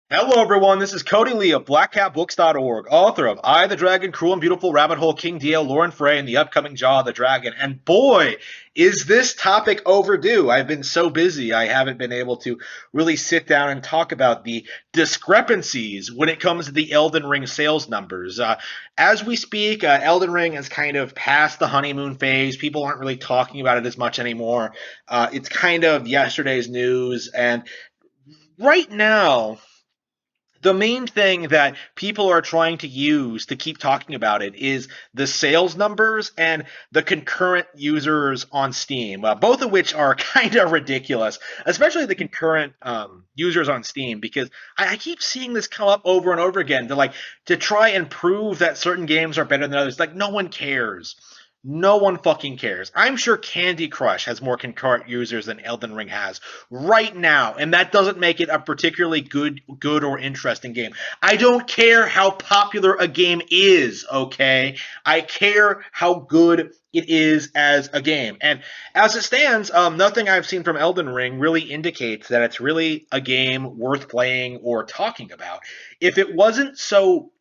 Hello, everyone. This is Cody Lee of BlackCatBooks.org, author of I, the Dragon, Cruel and Beautiful, Rabbit Hole, King Dio, Lauren Frey, and the upcoming Jaw of the Dragon. And boy, is this topic overdue. I've been so busy, I haven't been able to really sit down and talk about the discrepancies when it comes to the Elden Ring sales numbers. As we speak, Elden Ring has kind of passed the honeymoon phase. People aren't really talking about it as much anymore. It's kind of yesterday's news. And right now, the main thing that people are trying to use to keep talking about it is the sales numbers and the concurrent users on Steam, both of which are kind of ridiculous, especially the concurrent users on Steam, because I keep seeing this come up over and over again to try and prove that certain games are better than others. Like, no one cares. No one fucking cares. I'm sure Candy Crush has more concurrent users than Elden Ring has right now, and that doesn't make it a particularly good or interesting game. I don't care how popular a game is, okay? I care how good it is as a game. And as it stands, nothing I've seen from Elden Ring really indicates that it's really a game worth playing or talking about. If it wasn't so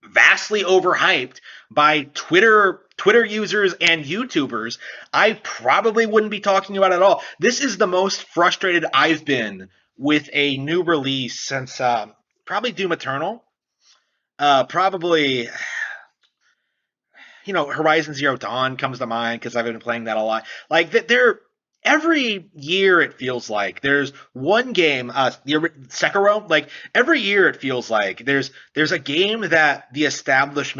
vastly overhyped by Twitter users and YouTubers, I probably wouldn't be talking about it at all. This is the most frustrated I've been with a new release since probably Doom Eternal. Probably, Horizon Zero Dawn comes to mind because I've been playing that a lot. Like that, they're every year it feels like there's one game, Sekiro. Like every year it feels like there's a game that the established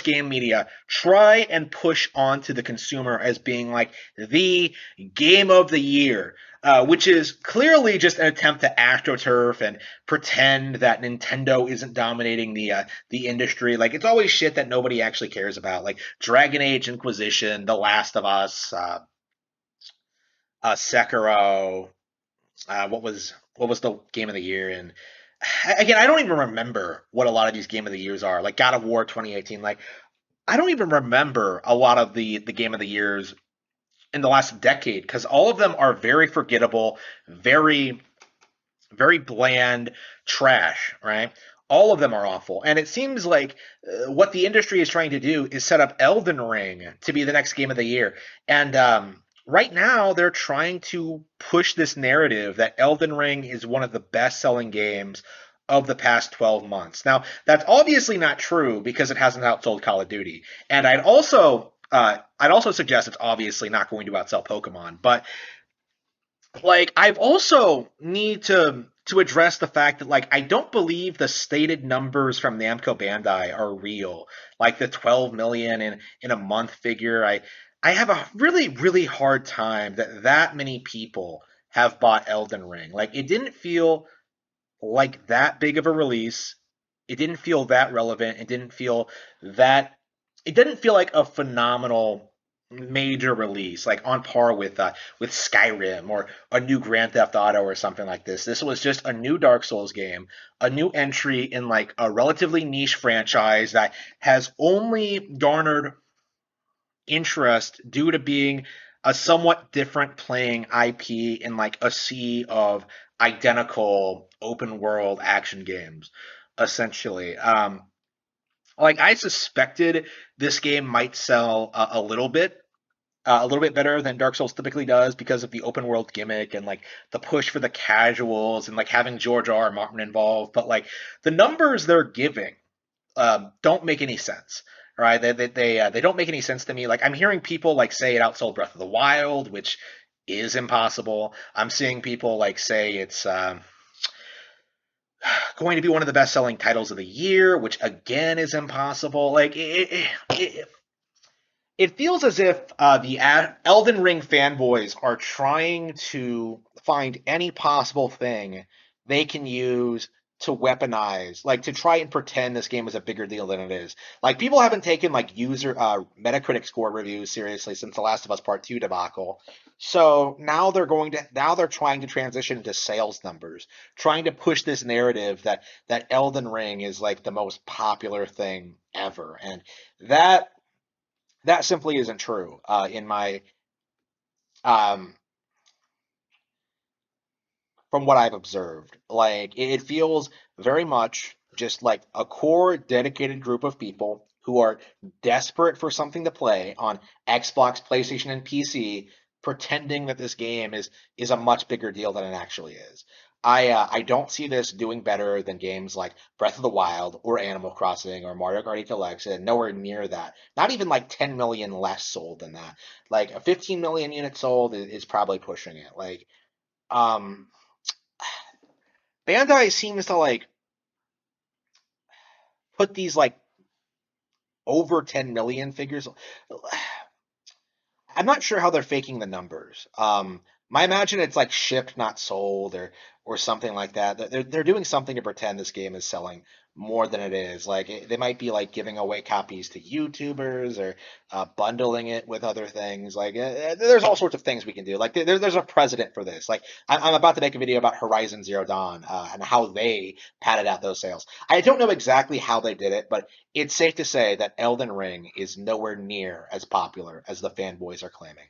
game media try and push onto the consumer as being like the game of the year, which is clearly just an attempt to astroturf and pretend that Nintendo isn't dominating the industry. Like it's always shit that nobody actually cares about, like Dragon Age Inquisition, The Last of Us, Sekiro. What was the game of the year? And again, I don't even remember what a lot of these game of the years are. Like God of War 2018. Like I don't even remember a lot of the game of the years in the last decade because all of them are very forgettable, very very bland trash, right? All of them are awful. And it seems like what the industry is trying to do is set up Elden Ring to be the next game of the year. And right now, they're trying to push this narrative that Elden Ring is one of the best selling games of the past 12 months. Now, that's obviously not true because it hasn't outsold Call of Duty. And I'd also suggest it's obviously not going to outsell Pokemon, but like I've also need to address the fact that like I don't believe the stated numbers from Namco Bandai are real. Like the 12 million in a month figure. I have a really hard time that many people have bought Elden Ring. Like it didn't feel like that big of a release. It didn't feel that relevant. That it didn't feel like a phenomenal major release, like on par with Skyrim or a new Grand Theft Auto or something like this. This was just a new Dark Souls game, a new entry in like a relatively niche franchise that has only garnered interest due to being a somewhat different playing IP in like a sea of identical open world action games, essentially. Like I suspected this game might sell a little bit better than Dark Souls typically does because of the open world gimmick and like the push for the casuals and like having George R. R. Martin involved. But like the numbers they're giving don't make any sense. Right? They don't make any sense to me. Like I'm hearing people like say it outsold Breath of the Wild, which is impossible. I'm seeing people like say it's going to be one of the best selling titles of the year, which again is impossible. Like it feels as if the Elden Ring fanboys are trying to find any possible thing they can use to weaponize, like to try and pretend this game is a bigger deal than it is. Like people haven't taken like user Metacritic score reviews seriously since The Last of Us Part Two debacle. So now they're trying to transition to sales numbers, trying to push this narrative that Elden Ring is like the most popular thing ever, and that that simply isn't true um, from what I've observed. Like it feels very much just like a core dedicated group of people who are desperate for something to play on Xbox, PlayStation, and PC, pretending that this game is a much bigger deal than it actually is. I don't see this doing better than games like Breath of the Wild or Animal Crossing or Mario Kart 8 Deluxe, and nowhere near that. Not even like 10 million less sold than that. Like a 15 million units sold is probably pushing it. Like um Bandai seems to like put these like over 10 million figures. I'm not sure how they're faking the numbers. I imagine it's like shipped, not sold, or something like that. They're doing something to pretend this game is selling more than it is. Like they might be like giving away copies to YouTubers or bundling it with other things. Like there's all sorts of things we can do. Like there's a precedent for this. Like I'm about to make a video about Horizon Zero Dawn and how they padded out those sales. I don't know exactly how they did it, but it's safe to say that Elden Ring is nowhere near as popular as the fanboys are claiming.